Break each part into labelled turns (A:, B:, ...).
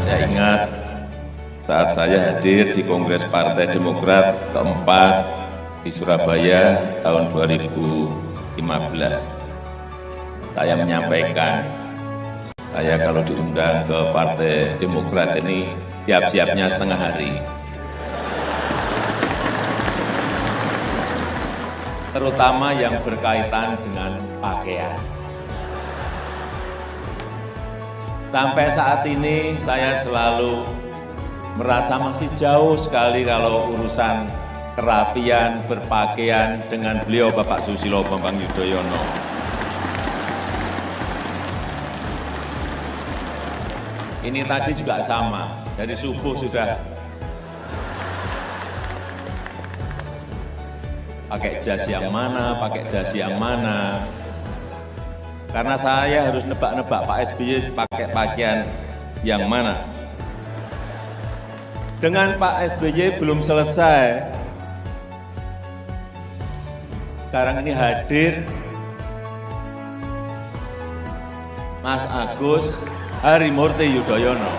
A: Saya ingat saat saya hadir di Kongres Partai Demokrat keempat di Surabaya tahun 2015. Saya menyampaikan, saya kalau diundang ke Partai Demokrat ini siap-siapnya setengah hari. Terutama yang berkaitan dengan pakaian. Sampai saat ini saya selalu merasa masih jauh sekali kalau urusan kerapian berpakaian dengan beliau Bapak Susilo Bambang Yudhoyono. Ini tadi juga sama, dari subuh sudah pakai jas yang mana, pakai dasi yang mana. Karena saya harus nebak-nebak Pak SBY pakai pakaian yang mana. Dengan Pak SBY belum selesai. Sekarang ini hadir Mas Agus Harimurti Yudhoyono.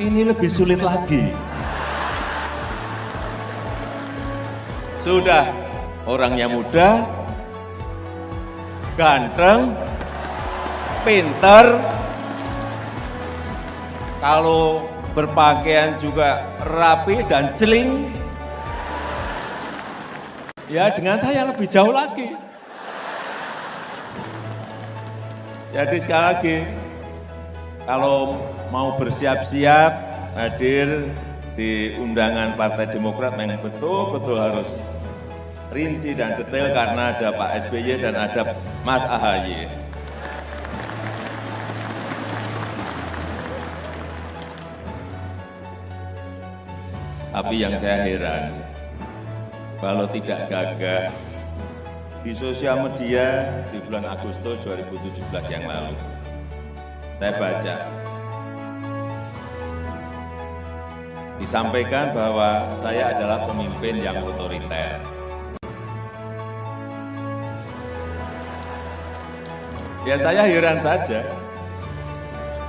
A: Ini lebih sulit lagi. Sudah orangnya muda, ganteng, pinter, kalau berpakaian juga rapi dan celing. Ya dengan saya lebih jauh lagi. Jadi sekali lagi, kalau mau bersiap-siap hadir di undangan Partai Demokrat yang betul-betul harus rinci dan detail karena ada Pak SBY dan ada Mas AHY. Tapi yang saya heran, kalau tidak gagah di sosial media di bulan Agustus 2017 yang lalu, saya baca disampaikan bahwa saya adalah pemimpin yang otoriter. Ya saya heran saja,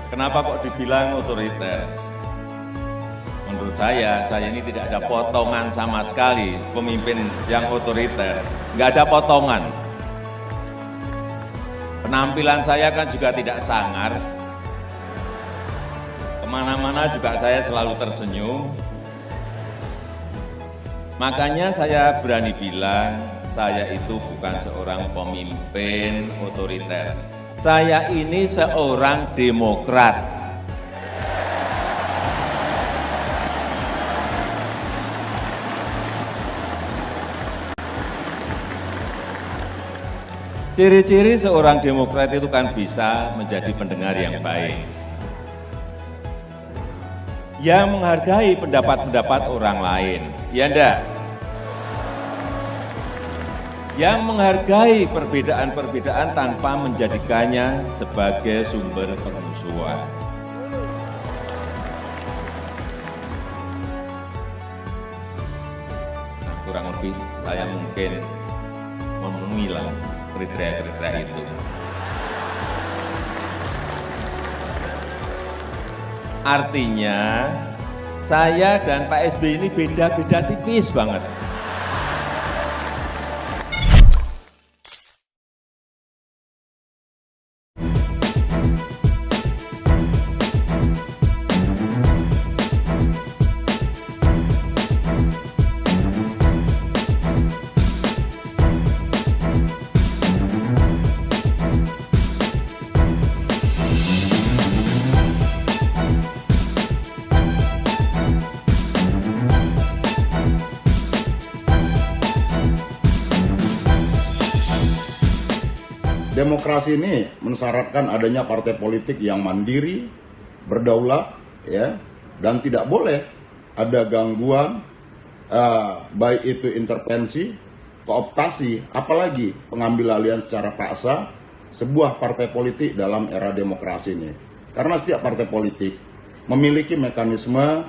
A: kenapa kok dibilang otoriter? Menurut saya ini tidak ada potongan sama sekali pemimpin yang otoriter. Nggak ada potongan. Penampilan saya kan juga tidak sangar. Kemana-mana juga saya selalu tersenyum. Makanya saya berani bilang, saya itu bukan seorang pemimpin otoriter. Saya ini seorang demokrat. Ciri-ciri seorang demokrat itu kan bisa menjadi pendengar yang baik, yang menghargai pendapat-pendapat orang lain, ya enggak? Yang menghargai perbedaan-perbedaan tanpa menjadikannya sebagai sumber permusuhan. Nah, kurang lebih saya mungkin memenuhi kriteria-kriteria itu. Artinya, saya dan Pak SBY ini beda-beda tipis banget.
B: Demokrasi ini mensyaratkan adanya partai politik yang mandiri, berdaulat, ya, dan tidak boleh ada gangguan, baik itu intervensi, kooptasi, apalagi pengambil alihan secara paksa sebuah partai politik dalam era demokrasi ini. Karena setiap partai politik memiliki mekanisme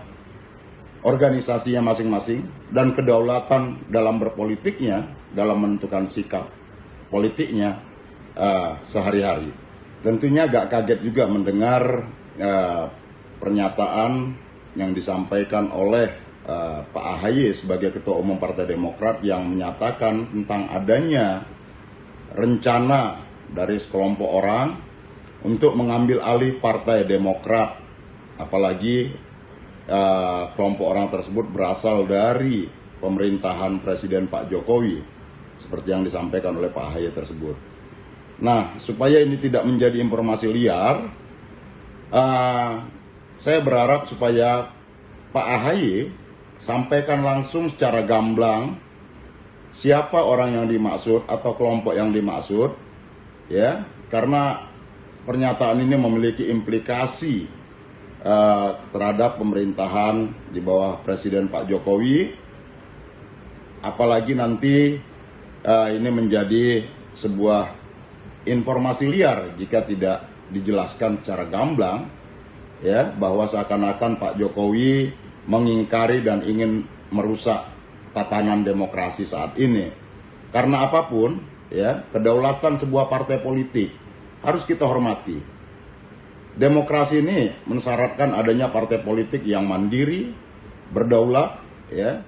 B: organisasinya masing-masing dan kedaulatan dalam berpolitiknya dalam menentukan sikap. politiknya sehari-hari. Tentunya agak kaget juga mendengar pernyataan yang disampaikan oleh Pak AHY sebagai Ketua Umum Partai Demokrat yang menyatakan tentang adanya rencana dari sekelompok orang untuk mengambil alih Partai Demokrat, apalagi kelompok orang tersebut berasal dari pemerintahan Presiden Pak Jokowi, seperti yang disampaikan oleh Pak AHY tersebut. Nah, supaya ini tidak menjadi informasi liar, saya berharap supaya Pak AHY sampaikan langsung secara gamblang siapa orang yang dimaksud atau kelompok yang dimaksud, ya, karena pernyataan ini memiliki implikasi terhadap pemerintahan di bawah Presiden Pak Jokowi, apalagi nanti ini menjadi sebuah informasi liar jika tidak dijelaskan secara gamblang, ya, bahwa seakan-akan Pak Jokowi mengingkari dan ingin merusak tatanan demokrasi saat ini. Karena apapun, ya, kedaulatan sebuah partai politik harus kita hormati. Demokrasi ini mensyaratkan adanya partai politik yang mandiri, berdaulat, ya.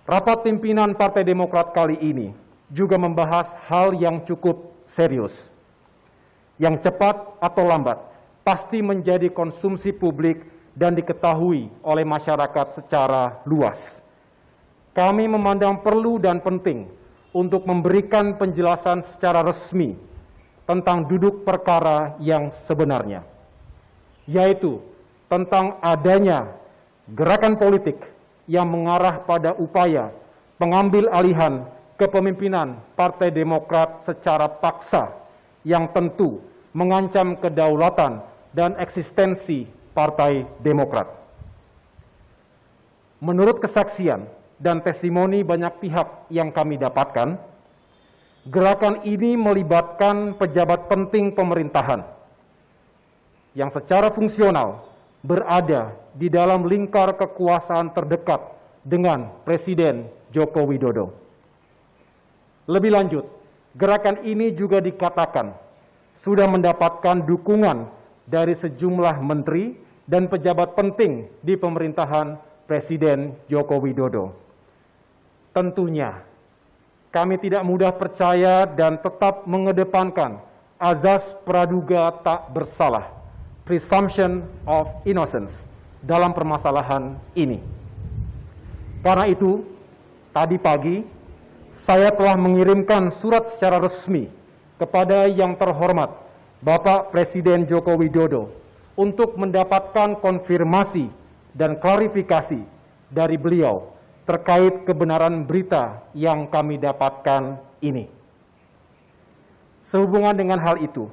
C: Rapat pimpinan Partai Demokrat kali ini juga membahas hal yang cukup serius. Yang cepat atau lambat pasti menjadi konsumsi publik dan diketahui oleh masyarakat secara luas. Kami memandang perlu dan penting untuk memberikan penjelasan secara resmi tentang duduk perkara yang sebenarnya, yaitu tentang adanya gerakan politik yang mengarah pada upaya pengambil alihan kepemimpinan Partai Demokrat secara paksa yang tentu mengancam kedaulatan dan eksistensi Partai Demokrat. Menurut kesaksian dan testimoni banyak pihak yang kami dapatkan, gerakan ini melibatkan pejabat penting pemerintahan yang secara fungsional berada di dalam lingkar kekuasaan terdekat dengan Presiden Joko Widodo. Lebih lanjut, gerakan ini juga dikatakan sudah mendapatkan dukungan dari sejumlah menteri dan pejabat penting di pemerintahan Presiden Joko Widodo. Tentunya, kami tidak mudah percaya dan tetap mengedepankan azas praduga tak bersalah, presumption of innocence, dalam permasalahan ini. Karena itu, tadi pagi, saya telah mengirimkan surat secara resmi kepada yang terhormat Bapak Presiden Joko Widodo untuk mendapatkan konfirmasi dan klarifikasi dari beliau terkait kebenaran berita yang kami dapatkan ini. Sehubungan dengan hal itu,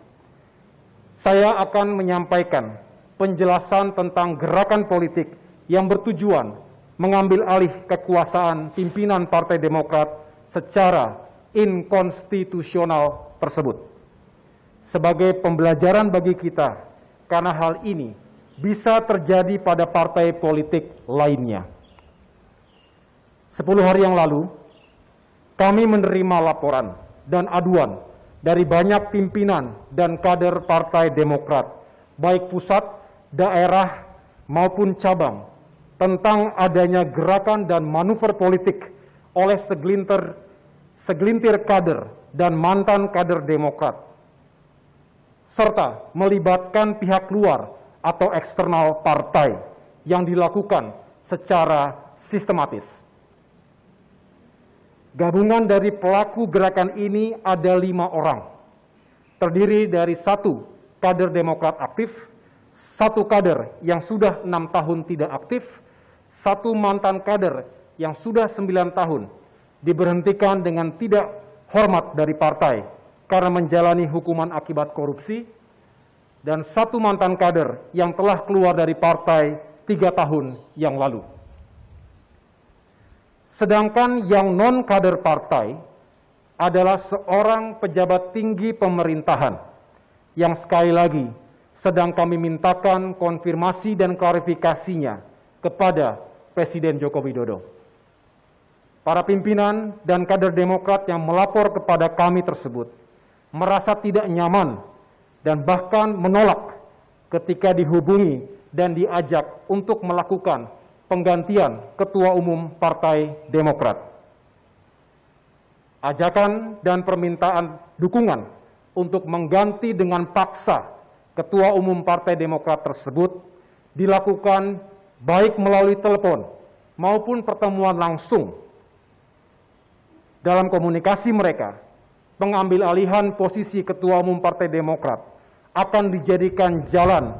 C: saya akan menyampaikan penjelasan tentang gerakan politik yang bertujuan mengambil alih kekuasaan pimpinan Partai Demokrat secara inkonstitusional tersebut. Sebagai pembelajaran bagi kita, karena hal ini bisa terjadi pada partai politik lainnya. 10 hari yang lalu, kami menerima laporan dan aduan dari banyak pimpinan dan kader Partai Demokrat, baik pusat, daerah, maupun cabang, tentang adanya gerakan dan manuver politik oleh segelintir kader dan mantan kader Demokrat, serta melibatkan pihak luar atau eksternal partai yang dilakukan secara sistematis. Gabungan dari pelaku gerakan ini ada 5 orang, terdiri dari 1 kader Demokrat aktif, satu kader yang sudah 6 tahun tidak aktif, satu mantan kader yang sudah 9 tahun diberhentikan dengan tidak hormat dari partai karena menjalani hukuman akibat korupsi, dan satu mantan kader yang telah keluar dari partai 3 tahun yang lalu. Sedangkan yang non-kader partai adalah seorang pejabat tinggi pemerintahan yang sekali lagi sedang kami mintakan konfirmasi dan klarifikasinya kepada Presiden Joko Widodo. Para pimpinan dan kader Demokrat yang melapor kepada kami tersebut merasa tidak nyaman dan bahkan menolak ketika dihubungi dan diajak untuk melakukan penggantian Ketua Umum Partai Demokrat. Ajakan dan permintaan dukungan untuk mengganti dengan paksa Ketua Umum Partai Demokrat tersebut dilakukan baik melalui telepon maupun pertemuan langsung. Dalam komunikasi mereka, pengambil alihan posisi Ketua Umum Partai Demokrat akan dijadikan jalan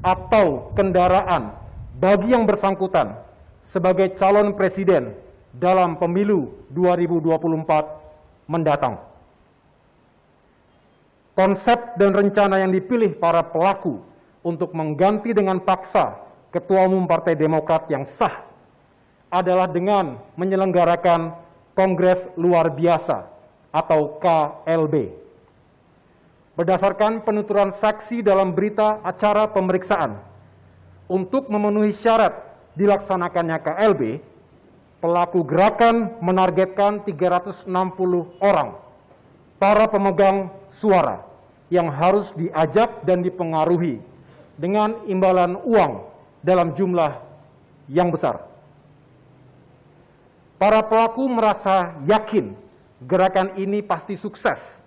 C: atau kendaraan bagi yang bersangkutan sebagai calon presiden dalam pemilu 2024 mendatang. Konsep dan rencana yang dipilih para pelaku untuk mengganti dengan paksa Ketua Umum Partai Demokrat yang sah adalah dengan menyelenggarakan Kongres Luar Biasa atau KLB. Berdasarkan penuturan saksi dalam berita acara pemeriksaan, untuk memenuhi syarat dilaksanakannya KLB, pelaku gerakan menargetkan 360 orang, para pemegang suara yang harus diajak dan dipengaruhi dengan imbalan uang dalam jumlah yang besar. Para pelaku merasa yakin gerakan ini pasti sukses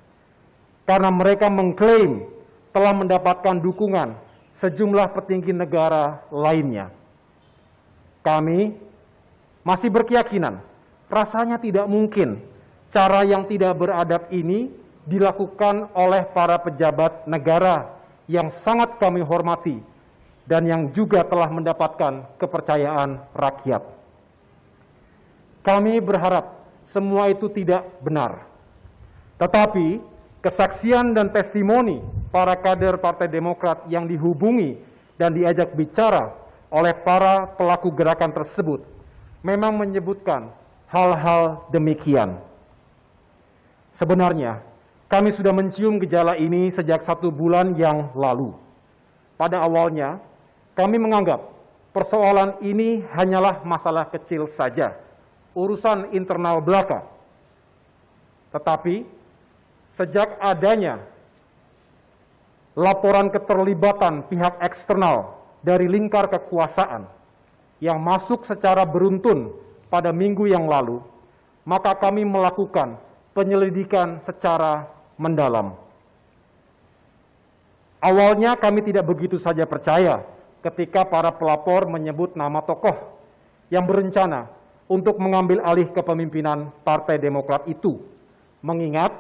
C: karena mereka mengklaim telah mendapatkan dukungan sejumlah petinggi negara lainnya. Kami masih berkeyakinan rasanya tidak mungkin cara yang tidak beradab ini dilakukan oleh para pejabat negara yang sangat kami hormati dan yang juga telah mendapatkan kepercayaan rakyat. Kami berharap semua itu tidak benar. Tetapi kesaksian dan testimoni para kader Partai Demokrat yang dihubungi dan diajak bicara oleh para pelaku gerakan tersebut memang menyebutkan hal-hal demikian. Sebenarnya, kami sudah mencium gejala ini sejak 1 bulan yang lalu. Pada awalnya, kami menganggap persoalan ini hanyalah masalah kecil saja, urusan internal belaka. Tetapi, sejak adanya laporan keterlibatan pihak eksternal dari lingkar kekuasaan yang masuk secara beruntun pada minggu yang lalu, maka kami melakukan penyelidikan secara mendalam. Awalnya kami tidak begitu saja percaya ketika para pelapor menyebut nama tokoh yang berencana untuk mengambil alih kepemimpinan Partai Demokrat itu, mengingat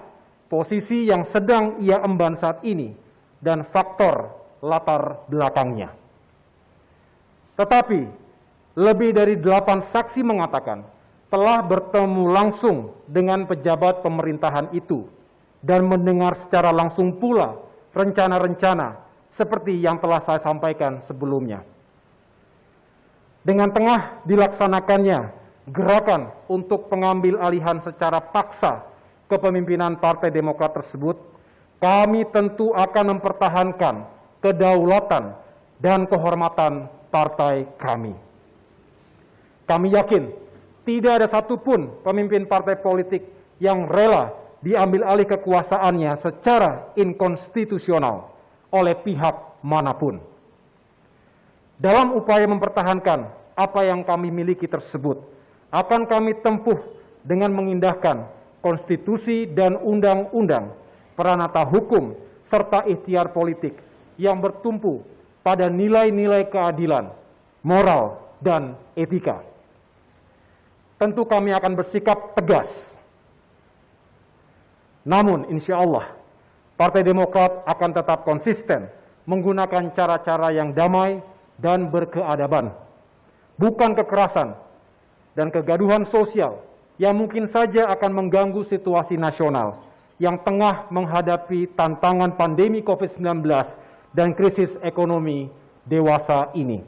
C: posisi yang sedang ia emban saat ini dan faktor latar belakangnya. Tetapi, lebih dari 8 saksi mengatakan telah bertemu langsung dengan pejabat pemerintahan itu dan mendengar secara langsung pula rencana-rencana seperti yang telah saya sampaikan sebelumnya. Dengan tengah dilaksanakannya gerakan untuk pengambil alihan secara paksa kepemimpinan Partai Demokrat tersebut, kami tentu akan mempertahankan kedaulatan dan kehormatan partai kami. Kami yakin tidak ada satupun pemimpin partai politik yang rela diambil alih kekuasaannya secara inkonstitusional oleh pihak manapun. Dalam upaya mempertahankan apa yang kami miliki tersebut, akan kami tempuh dengan mengindahkan konstitusi dan undang-undang, peranata hukum, serta ikhtiar politik yang bertumpu pada nilai-nilai keadilan, moral, dan etika. Tentu kami akan bersikap tegas. Namun insya Allah Partai Demokrat akan tetap konsisten menggunakan cara-cara yang damai dan berkeadaban, bukan kekerasan dan kegaduhan sosial yang mungkin saja akan mengganggu situasi nasional yang tengah menghadapi tantangan pandemi COVID-19 dan krisis ekonomi dewasa ini.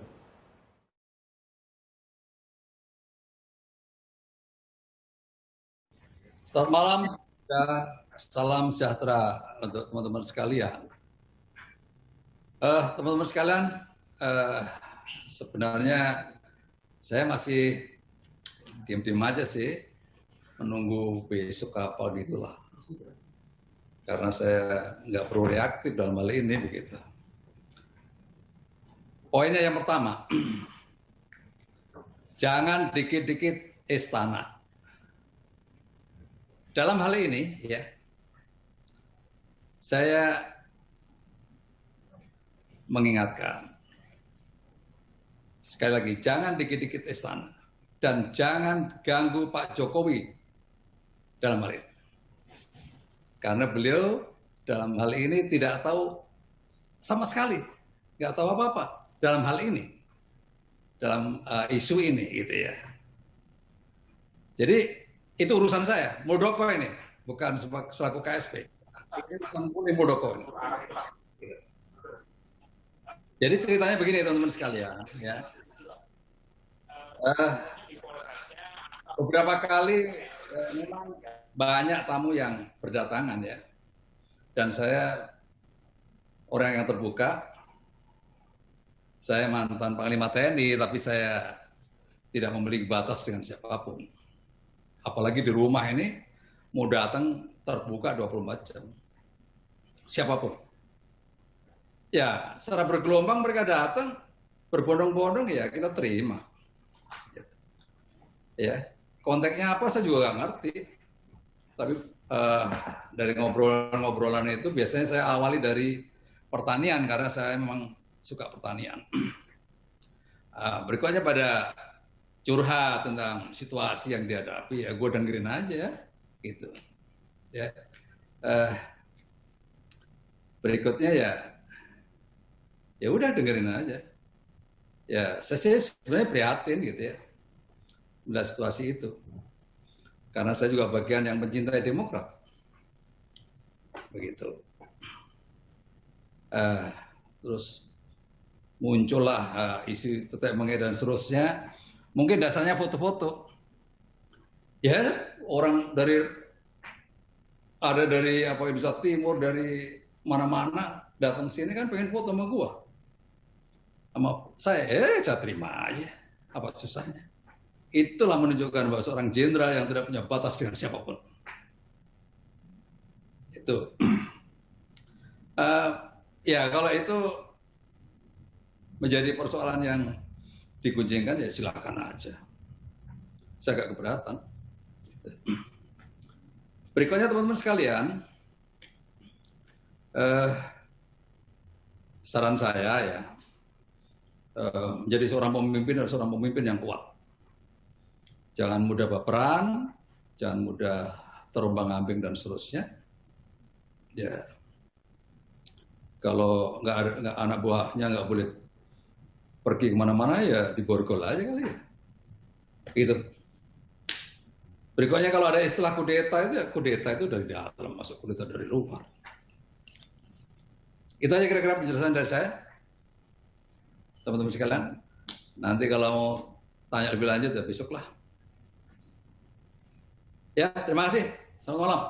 D: Selamat malam dan salam sejahtera untuk teman-teman sekalian. Teman-teman sekalian, sebenarnya saya masih diam-diam aja sih, menunggu besok kapal gitulah. Karena saya nggak perlu reaktif dalam hal ini begitu. Poinnya yang pertama, jangan dikit-dikit istana. Dalam hal ini, ya, saya mengingatkan, sekali lagi, jangan dikit-dikit istana dan jangan ganggu Pak Jokowi dalam hal ini. Karena beliau dalam hal ini tidak tahu sama sekali, nggak tahu apa-apa dalam hal ini, dalam isu ini, gitu ya. Jadi itu urusan saya, Muldoko ini, bukan selaku KSP. Ini bukan Muldoko ini. Jadi ceritanya begini teman-teman sekalian, ya. Beberapa kali memang banyak tamu yang berdatangan ya, dan saya orang yang terbuka. Saya mantan Panglima TNI, tapi saya tidak memiliki batas dengan siapapun. Apalagi di rumah ini mau datang terbuka 24 jam. Siapapun. Ya, secara bergelombang mereka datang, berbondong-bondong ya kita terima. Ya, konteksnya apa saya juga nggak ngerti. Tapi dari ngobrolan itu biasanya saya awali dari pertanian karena saya memang suka pertanian. Berikutnya pada curhat tentang situasi yang dihadapi, ya gue dengerin aja, gitu. Ya, berikutnya ya udah dengerin aja. Ya, saya sebenarnya prihatin gitu ya, melihat situasi itu. Karena saya juga bagian yang mencintai Demokrat, begitu. Terus muncullah isu tetek menge dan seterusnya. Mungkin dasarnya foto-foto. Ya, orang dari Indonesia Timur, dari mana-mana datang sini kan pengen foto sama gua. Sama saya terima aja. Apa susahnya? Itulah menunjukkan bahwa seorang jenderal yang tidak punya batas dengan siapapun. Itu. Ya, kalau itu menjadi persoalan yang dikuncingkan ya silakan aja. Saya agak keberatan. Berikutnya teman-teman sekalian, saran saya ya, menjadi seorang pemimpin adalah seorang pemimpin yang kuat. Jangan mudah baperan, jangan mudah terombang-ambing dan seterusnya. Ya, kalau nggak ada anak buahnya nggak boleh pergi kemana-mana ya diborgol aja kali ya. Gitu. Berikutnya kalau ada istilah kudeta itu, ya kudeta itu dari dalam, masuk kudeta dari luar. Itu aja kira-kira penjelasan dari saya. Teman-teman sekalian, nanti kalau mau tanya lebih lanjut ya besok lah. Ya, terima kasih. Selamat malam.